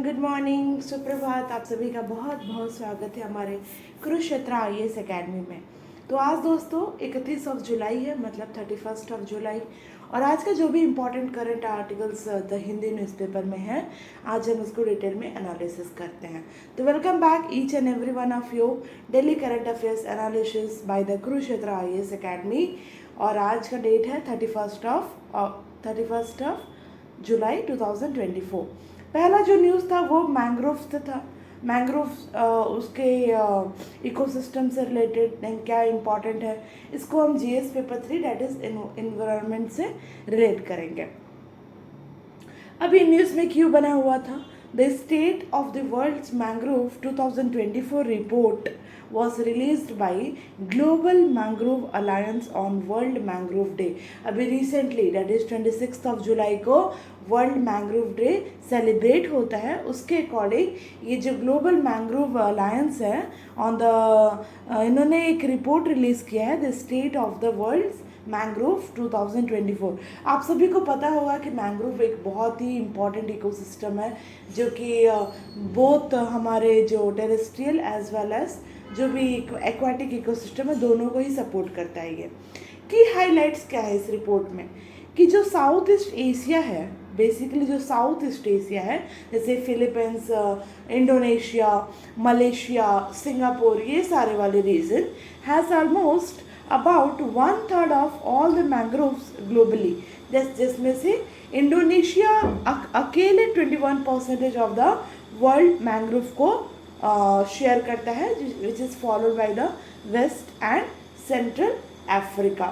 Good morning, सुप्रभात। आप सभी का बहुत बहुत स्वागत है हमारे कुरुक्षेत्र IAS एकेडमी में। तो आज दोस्तों 31 जुलाई है, मतलब 31 जुलाई। और आज का जो भी important current articles the Hindi newspaper में है, आज हम उसको डिटेल में एनालिसिस करते हैं। तो welcome back each and every one of you daily current affairs analysis by the Kurukshetra IAS academy. और आज का डेट है 31 जुलाई 2024। पहला जो न्यूज़ था वो मैंग्रोव से था। मैंग्रोव उसके इकोसिस्टम से रिलेटेड क्या इम्पॉर्टेंट है, इसको हम GS paper 3 that is environment से रिलेट करेंगे। अभी न्यूज़ में क्यों बना हुआ था, the state of the world's mangrove 2024 report was released by Global Mangrove Alliance on World Mangrove Day। अभी रिसेंटली डेट इज 26 जुलाई को वर्ल्ड मैंग्रोव डे सेलिब्रेट होता है। उसके अकॉर्डिंग ये जो ग्लोबल मैंग्रोव अलायंस है ऑन द इन्होंने एक रिपोर्ट रिलीज़ किया है, the state of the world's mangrove 2024। आप सभी को पता होगा कि मैंग्रोव एक बहुत ही इम्पॉर्टेंट इकोसिस्टम है जो कि बोथ हमारे जो टेरेस्ट्रियल एज वेल एज जो भी एक्वाटिक इकोसिस्टम है दोनों को ही सपोर्ट करता है। ये की हाइलाइट्स क्या है इस रिपोर्ट में, कि जो साउथ ईस्ट एशिया है, बेसिकली जो साउथ ईस्ट एशिया है जैसे फिलीपींस, इंडोनेशिया, मलेशिया, सिंगापुर, ये सारे वाले region has almost about 1/3 of all the mangroves globally. जिसमें से इंडोनेशिया अकेले 21% ऑफ द वर्ल्ड मैंग्रोव को शेयर करता है, which is followed by the west and central Africa.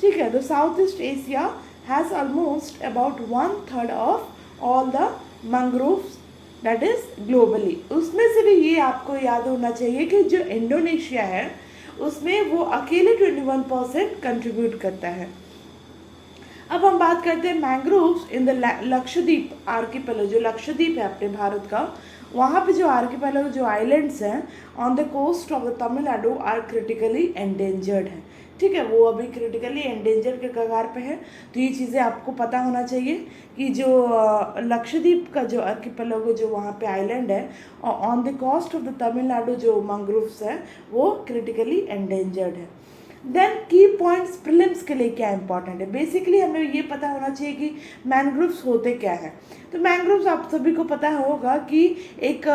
ठीक है, तो south east Asia has almost about 1/3 of all the mangroves that is globally. उसमें से भी ये आपको याद होना चाहिए कि जो इंडोनेशिया है उसमें वो अकेले 21% कंट्रीब्यूट करता है। अब हम बात करते हैं mangroves in the Lakshadweep archipelago. जो लक्षद्वीप है अपने भारत का, वहाँ पे जो आर्किपेलागो जो आइलैंड्स हैं on the coast of the Tamil Nadu are critically endangered हैं। ठीक है, वो अभी क्रिटिकली एंडेंजर्ड के कगार पे है। तो ये चीज़ें आपको पता होना चाहिए कि जो लक्षद्वीप का जो आर्किपेलागो जो वहाँ पे आइलैंड है on the coast of the Tamil Nadu जो मैंग्रोव्स है वो क्रिटिकली एंडेंजर्ड है। देन की पॉइंट्स प्रीलिम्स के लिए क्या इंपॉर्टेंट है, बेसिकली हमें ये पता होना चाहिए कि मैंग्रोव्स होते क्या हैं। तो मैंग्रोव्स आप सभी को पता होगा कि एक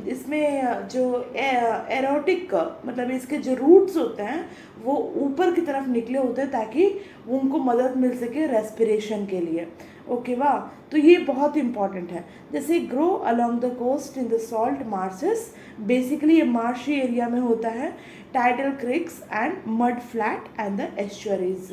इसमें जो एरोटिक मतलब इसके जो रूट्स होते हैं वो ऊपर की तरफ निकले होते हैं ताकि उनको मदद मिल सके रेस्पिरेशन के लिए। ओके वाह, तो ये बहुत इंपॉर्टेंट है। जैसे grow along the coast in the salt marshes, basically ये मार्शी एरिया में होता है, tidal creeks and mud flat and the estuaries.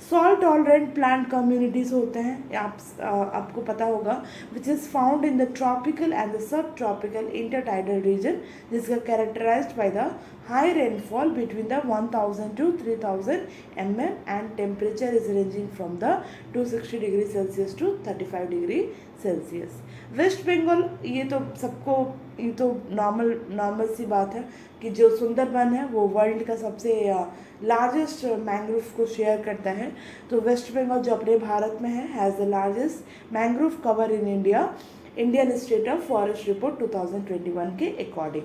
Salt tolerant plant communities होते हैं, आपको पता होगा, which is found in the tropical and the sub tropical intertidal region, जिसका characterised by the high rainfall between the 1000 to 3000 mm and temperature is ranging from the 260 degree Celsius to 35 degree Celsius। West Bengal, ये तो सबको, ये तो normal सी बात है कि जो सुंदरबन है वो वर्ल्ड का सबसे लार्जेस्ट मैंग्रोव को शेयर करता है। तो वेस्ट बंगाल जो अपने भारत में है has the largest mangrove cover in India, Indian state of forest report 2021 के अकॉर्डिंग।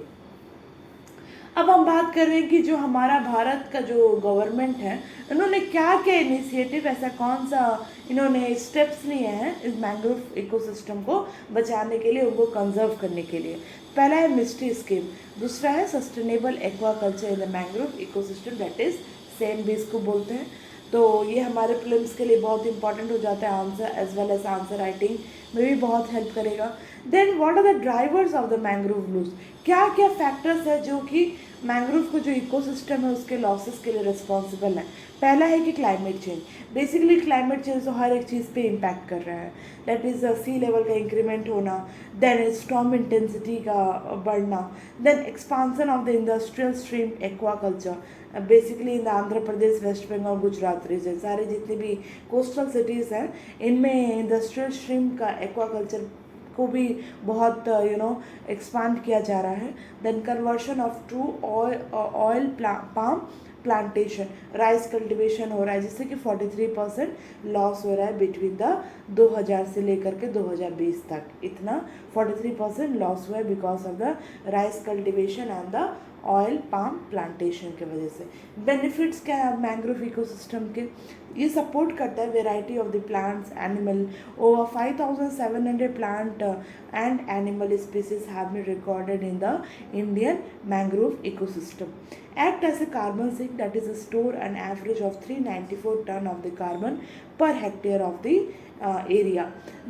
अब हम बात कर रहे हैं कि जो हमारा भारत का जो गवर्नमेंट है उन्होंने क्या क्या इनिशिएटिव, ऐसा कौन सा इन्होंने स्टेप्स लिए हैं इस मैंग्रोव इकोसिस्टम को बचाने के लिए, उनको कंजर्व करने के लिए। पहला है मिस्ट्री स्कीम, दूसरा है sustainable aquaculture in the mangrove ecosystem, that is same भी इसको बोलते हैं। तो ये हमारे प्रीलिम्स के लिए बहुत इंपॉर्टेंट हो जाता है, answer as well as answer writing में भी बहुत हेल्प करेगा। Then what are the drivers of the mangrove loss, क्या क्या फैक्टर्स है जो कि मैंग्रोव को जो इकोसिस्टम है उसके लॉसेस के लिए रिस्पॉन्सिबल है। पहला है कि climate change, basically climate change तो हर एक चीज़ पे इम्पैक्ट कर रहा है, दैट इज़ सी लेवल का इंक्रीमेंट होना, देन स्टॉर्म इंटेंसिटी का बढ़ना, then expansion of the industrial stream aquaculture, basically in Andhra Pradesh, West Bengal, Gujarat region, सारे जितने भी कोस्टल सिटीज़ हैं इनमें इंडस्ट्रियल स्ट्रीम का एक्वाकल्चर को भी बहुत एक्सपांड किया जा रहा है. Then conversion of true oil palm plantation, rice cultivation हो रहा है जिससे कि 43% लॉस हो रहा है बिटवीन द 2000 से लेकर के 2020 तक. इतना 43% लॉस हुआ है because of the rice cultivation and the oil palm plantation के वजह से. बेनिफिट्स क्या है मैंग्रोव इकोसिस्टम के? ये सपोर्ट करता है variety of the plants animal. Over 5700 plant and animal species have been recorded in the Indian mangrove ecosystem. Act as a carbon sink, that is store an average of 394 ton of the carbon per hectare of the area.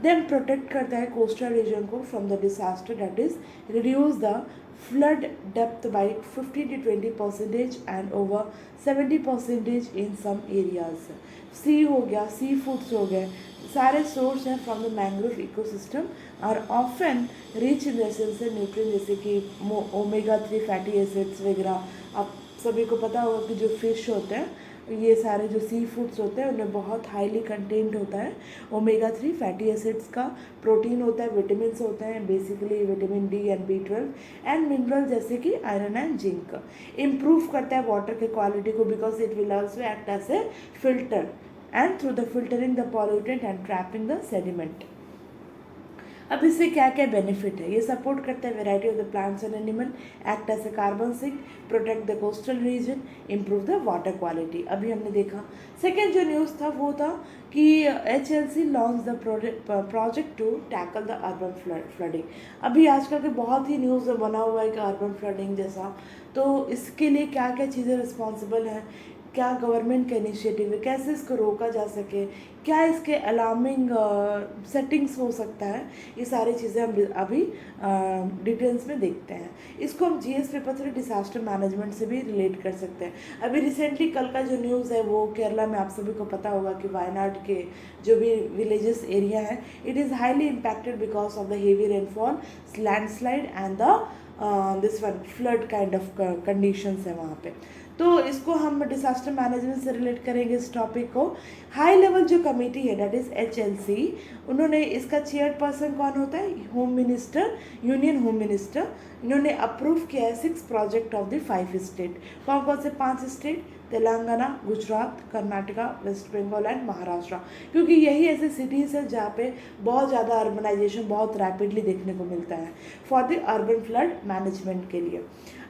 Then protect करता है coastal region को from the disaster, that is reduce the flood depth by 15 to 20% and over 70% in some areas. Sea हो गया, sea foods हो गए, सारे source हैं from the mangrove ecosystem और often rich in essential nutrient जैसे कि ओमेगा 3 फैटी एसिड्स वगैरह. आप सभी को पता होगा कि जो फिश होते हैं ये सारे जो सी फूड्स होते हैं उनमें बहुत हाईली कंटेंट होता है ओमेगा 3 फैटी एसिड्स का. प्रोटीन होता है, विटामिन होते हैं basically vitamin D and B12 and mineral जैसे कि आयरन एंड जिंक. इम्प्रूव करता है वाटर के क्वालिटी को because it will also act as a filter and through the filtering the pollutant and trapping the sediment. अब इससे क्या क्या बेनिफिट है? ये सपोर्ट करता है variety of the plants and animal, act as a carbon sink, protect the coastal region, improve the water quality. अभी हमने देखा. सेकेंड जो न्यूज़ था वो था कि HLC launch the project to tackle the urban flooding. अभी आजकल के बहुत ही न्यूज़ बना हुआ है कि अर्बन फ्लडिंग जैसा. तो इसके लिए क्या क्या चीज़ें रिस्पॉन्सिबल हैं, क्या गवर्नमेंट का इनिशिएटिव है, कैसे इसको रोका जा सके, क्या इसके अलार्मिंग सेटिंग्स हो सकता है, ये सारी चीज़ें हम अभी डिटेल्स में देखते हैं. इसको हम GS पेपर 3 डिसास्टर मैनेजमेंट से भी रिलेट कर सकते हैं. अभी रिसेंटली कल का जो न्यूज़ है वो केरला में आप सभी को पता होगा कि वायनाड के जो भी विलेजेस एरिया है it is highly impacted because of the heavy rainfall, landslide and the this one flood kind of conditions है वहाँ पे. तो इसको हम डिसास्टर मैनेजमेंट से रिलेट करेंगे इस टॉपिक को. हाई लेवल जो कमेटी है दैट इज़ HLC, उन्होंने इसका चेयरपर्सन कौन होता है? Home minister, union home minister. इन्होंने अप्रूव किया है 6 प्रोजेक्ट ऑफ द 5 स्टेट. कौन कौन से 5 स्टेट? तेलंगाना, गुजरात, कर्नाटका, वेस्ट बंगाल एंड महाराष्ट्र. क्योंकि यही ऐसे सिटीज़ हैं जहाँ पे बहुत ज़्यादा अर्बनाइजेशन बहुत रैपिडली देखने को मिलता है for the urban flood management के लिए.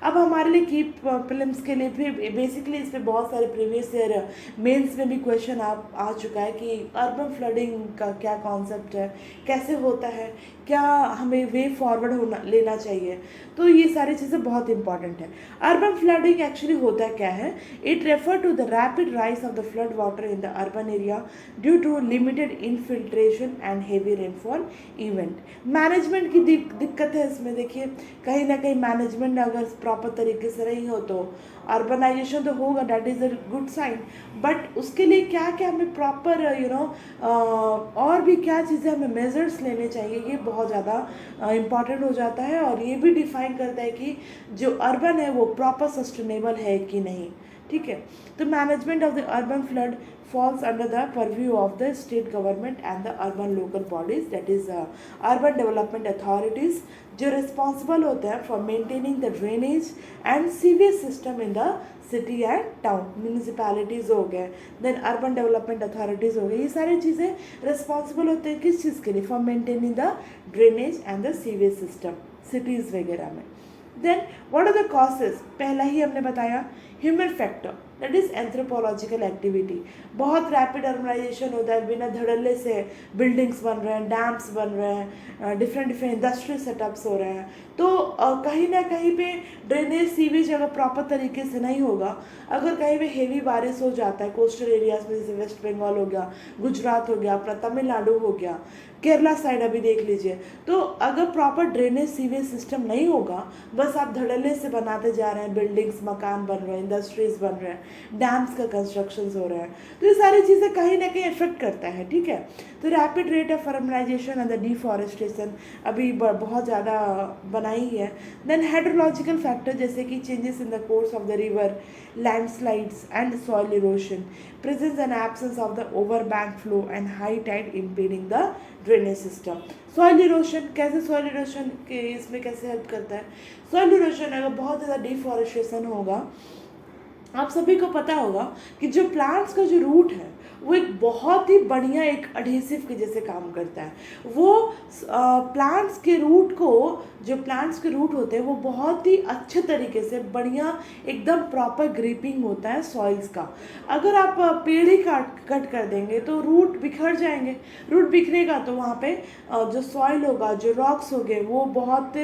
अब हमारे लिए की प्रीलिम्स के लिए भी बेसिकली इस पर बहुत सारे प्रीवियस ईयर मेंस में भी क्वेश्चन आ चुका है कि अर्बन फ्लडिंग का क्या कॉन्सेप्ट है, कैसे होता है, क्या हमें वे फॉरवर्ड लेना चाहिए. तो ये सारी चीज़ें बहुत इंपॉर्टेंट है. अर्बन फ्लडिंग एक्चुअली होता क्या है? It refer to the rapid rise of the flood water in the urban area due to limited infiltration and heavy rainfall event. Management की दिक्कत है इसमें. देखिए कहीं ना कहीं मैनेजमेंट अगर प्रॉपर तरीके से नहीं हो तो अर्बनाइजेशन तो होगा, that is a good sign. But उसके लिए क्या क्या हमें प्रॉपर और भी क्या चीज़ें हमें मेजर्स लेने चाहिए, ये बहुत ज़्यादा इम्पॉर्टेंट हो जाता है. और ये भी डिफाइन करता है कि जो अर्बन है वो प्रॉपर सस्टेनेबल है कि नहीं. ठीक है. तो management of the urban flood falls under the purview of the state government and the urban local bodies, that is urban development authorities, जो responsible होते हैं for maintaining the drainage and sewage system in the city and town. Municipalities हो गए, then urban development authorities हो गई, ये सारी चीज़ें रिस्पॉन्सिबल होते हैं किस चीज़ के लिए? For maintaining the drainage and the sewage system cities वगैरह में. Then what are the causes? पहला ही हमने बताया human factor, that is anthropological activity. बहुत रैपिड अर्बनाइजेशन होता है, बिना धड़ल्ले से बिल्डिंग्स बन रहे हैं, डैम्स बन रहे हैं, डिफरेंट इंडस्ट्रियल सेटअप्स हो रहे हैं. तो कहीं ना कहीं पे ड्रेनेज सीवेज अगर प्रॉपर तरीके से नहीं होगा, अगर कहीं पे हेवी बारिश हो जाता है कोस्टल एरियाज में जैसे वेस्ट बंगाल हो गया, गुजरात हो गया, अपना तमिलनाडु हो गया, केरला साइड अभी देख लीजिए, तो अगर प्रॉपर ड्रेनेज सीवेज सिस्टम नहीं होगा, बस आप धड़ल्ले से बनाते जा रहे हैं, हैं, बिल्डिंग्स मकान बन रहे हैं, इंडस्ट्रीज बन रहे हैं, डैम्स का कंस्ट्रक्शंस हो रहे हैं, तो ये सारी चीज़ें कहीं ना कहीं इफेक्ट करता है, ठीक है। तो rapid rate of urbanisation and the deforestation अभी बहुत ज़्यादा बनाई है। देन हाइड्रोलॉजिकल फैक्टर जैसे कि changes in the course of the river, landslides and soil erosion, presence and absence of the overbank flow and high tide impeding the drainage system. Soil erosion, कैसे soil erosion के इसमें कैसे help करता है? Soil erosion अगर बहुत ज़्यादा deforestation होगा, आप सभी को पता होगा कि जो प्लांट्स का जो रूट है वो एक बहुत ही बढ़िया एक अडहेसिव के जैसे काम करता है। वो प्लांट्स के रूट को, जो प्लांट्स के रूट होते हैं वो बहुत ही अच्छे तरीके से बढ़िया एकदम प्रॉपर ग्रिपिंग होता है सॉइल्स का। अगर आप पेड़ ही कट कर देंगे तो रूट बिखर जाएंगे। रूट बिखरेगा तो वहाँ पे जो सॉइल होगा, जो रॉक्स होंगे वो बहुत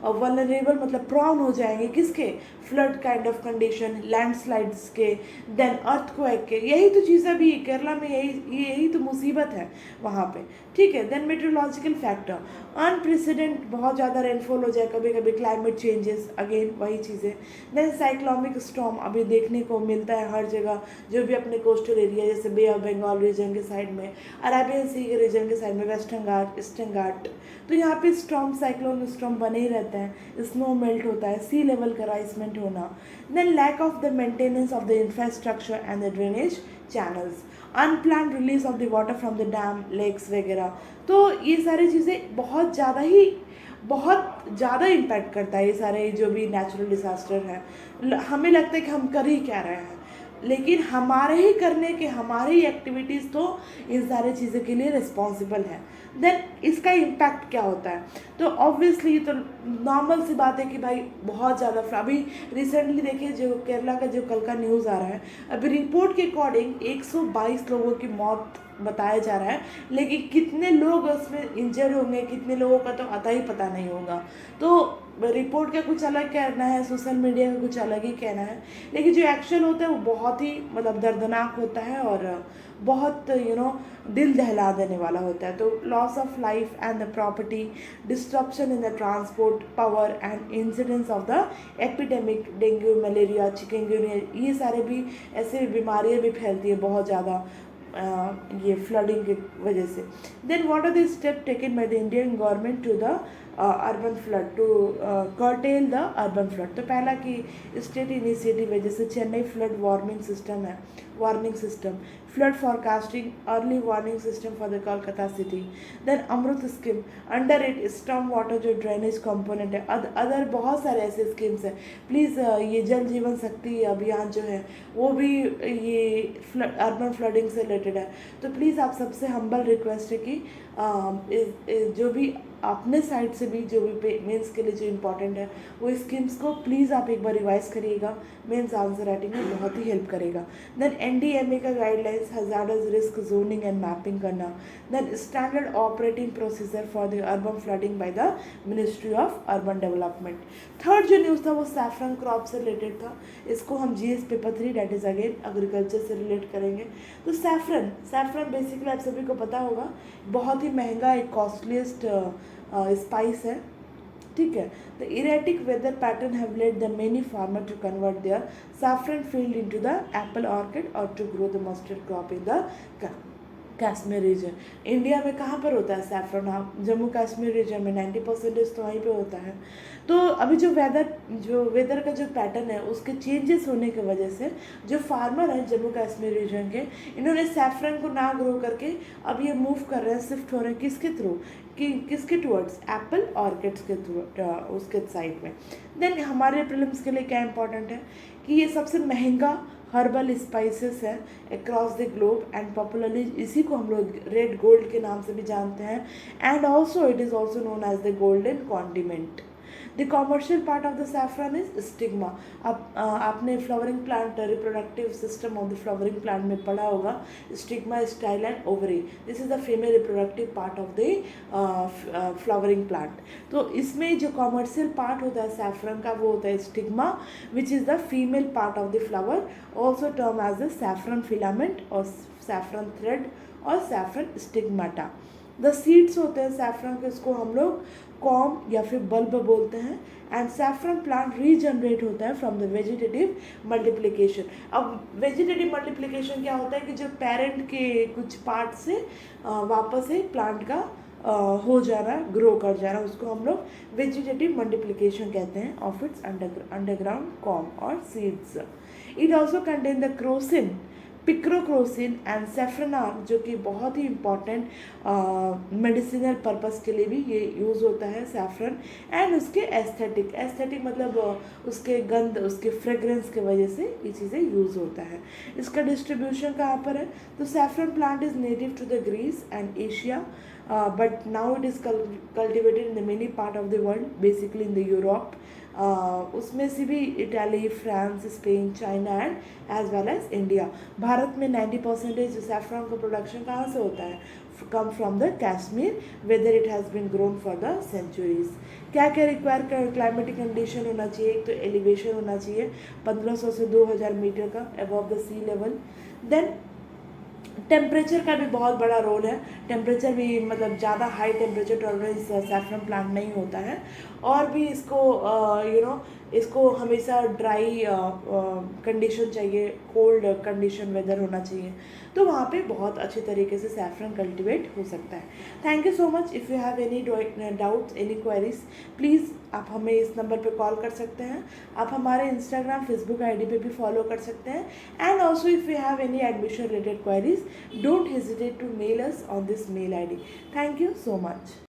वल्नरेबल मतलब प्रॉन हो जाएंगे, किसके? Flood kind of condition, landslides के, देन अर्थक्वेक के। यही तो चीज़ें भी केरला में यही तो मुसीबत है वहाँ पे, ठीक है। देन मेट्रोलॉजिकल फैक्टर, अनप्रेसिडेंट बहुत ज़्यादा रेनफॉल हो जाए, कभी कभी क्लाइमेट चेंजेस, अगेन वही चीज़ें। देन साइक्लोनिक स्टॉर्म अभी देखने को मिलता है हर जगह, जो भी अपने कोस्टल एरिया जैसे बे ऑफ बंगाल रीजन के साइड में, अरेबियन सी के रीजन के साइड में, वेस्टर्न घाट, ईस्टर्न घाट, तो यहाँ पे स्टॉर्म, साइक्लोन स्टॉर्म बने ही रहते हैं। स्नो मेल्ट होता है, सी लेवल का राइजमेंट होना, then lack of the maintenance of the infrastructure and the drainage channels, unplanned release of the water from the dam, lakes वगैरह। तो ये सारी चीज़ें बहुत ज़्यादा इम्पैक्ट करता है ये सारे जो भी नेचुरल डिज़ास्टर है। हमें लगता है कि हम कर ही क्या रहे हैं, लेकिन हमारे ही करने के, हमारी एक्टिविटीज़ तो इन सारी चीज़ों के लिए रिस्पॉन्सिबल है। देन इसका इम्पैक्ट क्या होता है? तो ऑब्वियसली तो नॉर्मल सी बात है कि भाई बहुत ज़्यादा, अभी रिसेंटली देखिए जो केरला का जो कल का न्यूज़ आ रहा है, अभी रिपोर्ट के अकॉर्डिंग 122 लोगों की मौत बताया जा रहा है, लेकिन कितने लोग उसमें इंजर होंगे, कितने लोगों का तो आता ही पता नहीं होगा। तो रिपोर्ट का कुछ अलग कहना है, सोशल मीडिया का कुछ अलग ही कहना है, लेकिन जो एक्शन होता है वो बहुत ही मतलब दर्दनाक होता है और बहुत दिल दहला देने वाला होता है। तो loss of life and the property, disruption in the transport, power and incidence of the epidemic, dengue, malaria, chikungunya, ये सारे भी ऐसे बीमारियाँ भी फैलती है बहुत ज़्यादा ये फ्लडिंग की वजह से। Then what are the step taken by the Indian government to the urban flood, to curtail the urban flood? तो पहला कि स्टेट इनिशिएटिव है, जैसे चेन्नई फ्लड वार्निंग सिस्टम है, warning system, flood forecasting early warning system for the Kolkata city, then Amrut scheme, under it storm water जो drainage component है, other बहुत सारे ऐसे स्कीम्स हैं। प्लीज़ ये जल जीवन शक्ति अभियान जो है वो भी ये अर्बन फ्लडिंग से रिलेटेड है। तो प्लीज़ आप सबसे हम्बल रिक्वेस्ट है कि जो भी अपने साइड से भी जो भी मेंस के लिए जो इम्पोर्टेंट है वो स्कीम्स को प्लीज़ आप एक बार रिवाइज करिएगा, मेंस आंसर राइटिंग में बहुत ही हेल्प करेगा। देन एनडीएमए का guidelines, hazards risk zoning and mapping करना, then standard operating procedure for the urban flooding by the ministry of urban development. Third जो न्यूज़ था वो सैफरन क्रॉप से रिलेटेड था, इसको हम GS paper 3 that is again agriculture से relate करेंगे। तो सैफरन बेसिकली आप सभी को पता होगा बहुत ही महंगा एक कॉस्टलीस्ट स्पाइस है, ठीक है। The erratic weather pattern have led the many farmer to convert their saffron field into the apple orchard or to grow the mustard crop in the Kashmir region. India में कहाँ पर होता है सैफरन? हाँ, Jammu Kashmir reason में 90% तो वहीं पे होता है। तो अभी जो वेदर का जो पैटर्न है उसके चेंजेस होने की वजह से जो फार्मर हैं जम्मू कश्मीर रीजन के, इन्होंने सैफरन को ना ग्रो करके अब ये मूव कर रहे हैं, शिफ्ट हो रहे हैं किसके थ्रू, किसके टूवर्ड्स एप्पल ऑर्किड्स के थ्रू, उसके साइड में। देन हमारे प्रीलिम्स के लिए क्या इंपॉर्टेंट है कि ये सबसे महंगा हर्बल स्पाइसेस है across the globe and popularly इसी को हम लोग रेड गोल्ड के नाम से भी जानते हैं, and also it is also known as the golden condiment. The commercial part of the saffron is stigma. आपने flowering plant reproductive system of the flowering plant में पढ़ा होगा, stigma, style and ovary, this is the female reproductive part of the flowering plant. तो इसमें जो commercial part होता है saffron का वो होता है stigma, which is the female part of the flower, also term as the saffron filament और सैफरन थ्रेड और सैफरन स्टिग्माटा। द सीड्स होते हैं सैफरन के, उसको हम लोग कॉम या फिर बल्ब बोलते हैं। एंड सैफरन प्लांट रीजनरेट होता है फ्रॉम द वेजिटेटिव मल्टीप्लिकेशन। अब वेजिटेटिव मल्टीप्लिकेशन क्या होता है कि जो पेरेंट के कुछ पार्ट से वापस से प्लांट का हो जाना, ग्रो कर जाना, उसको हम लोग वेजिटेटिव मल्टीप्लिकेशन कहते हैं ऑफ इट्स अंडरग्राउंड कॉम और seeds. It also contain the crocin, picrocrocin and safranal, जो कि बहुत ही इम्पॉर्टेंट मेडिसिनल पर्पस के लिए भी ये यूज़ होता है सैफरन। एंड उसके एस्थेटिक मतलब उसके गंध, उसके फ्रेग्रेंस के वजह से ये चीज़ें यूज़ होता है। इसका डिस्ट्रीब्यूशन कहाँ पर है? तो saffron plant is native to the Greece and Asia, but now it is cultivated in the many part of the world, basically in the Europe, उसमें से भी Italy, France, Spain, China and as well as India. Bharat में 90% saffron का production कहाँ से होता है? Come from the Kashmir, weather it has been grown for the centuries. क्या क्या रिक्वायर क्लाइमेटिक कंडीशन होना चाहिए? एक तो एलिवेशन होना चाहिए 1500 से 2000 मीटर का above the sea level. Then temperature का भी बहुत बड़ा रोल है। टेम्परेचर भी मतलब ज़्यादा high temperature tolerance saffron plant नहीं होता है। और भी इसको इसको हमेशा ड्राई कंडीशन चाहिए, कोल्ड कंडीशन वेदर होना चाहिए, तो वहाँ पे बहुत अच्छे तरीके से सैफरन कल्टिवेट हो सकता है। Thank you so much. If you have any doubts, any queries, please आप हमें इस नंबर पे कॉल कर सकते हैं। आप हमारे इंस्टाग्राम, फेसबुक आईडी पे भी फॉलो कर सकते हैं। And also if you have any admission related queries, don't hesitate to mail us on this mail ID. Thank you so much.